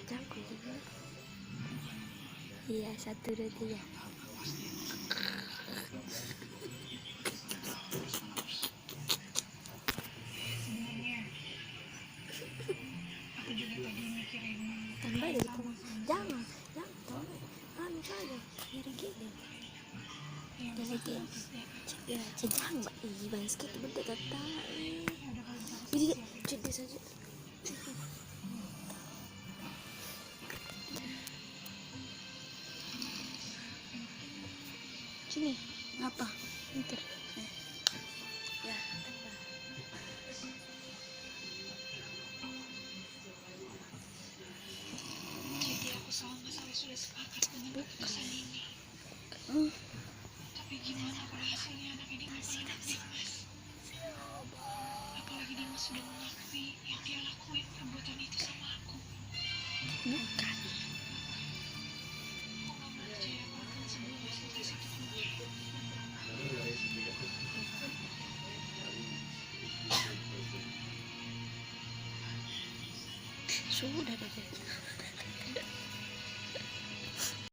Jago. Iya, 1, 2, 3. Tambah dari kamu. Jangan tambah. Anu saja, dari gini. Ya, jangan mbak. Ih, bangsa kita berdekatan. Jadi, cuti saja. Sini, apa? Bentar. Ya, tambah. Jadi aku sama Mas Ali sudah sepakat dengan keputusan ini. Tapi gimana kalau hasilnya anak ini nggak nanti, Mas? Apalagi Dimas sudah mengakui yang dia lakuin perbuatan itu sama aku. Bukan. Aku nggak mau percaya apapun sebelum hasil tes itu keluar. Sudah deh.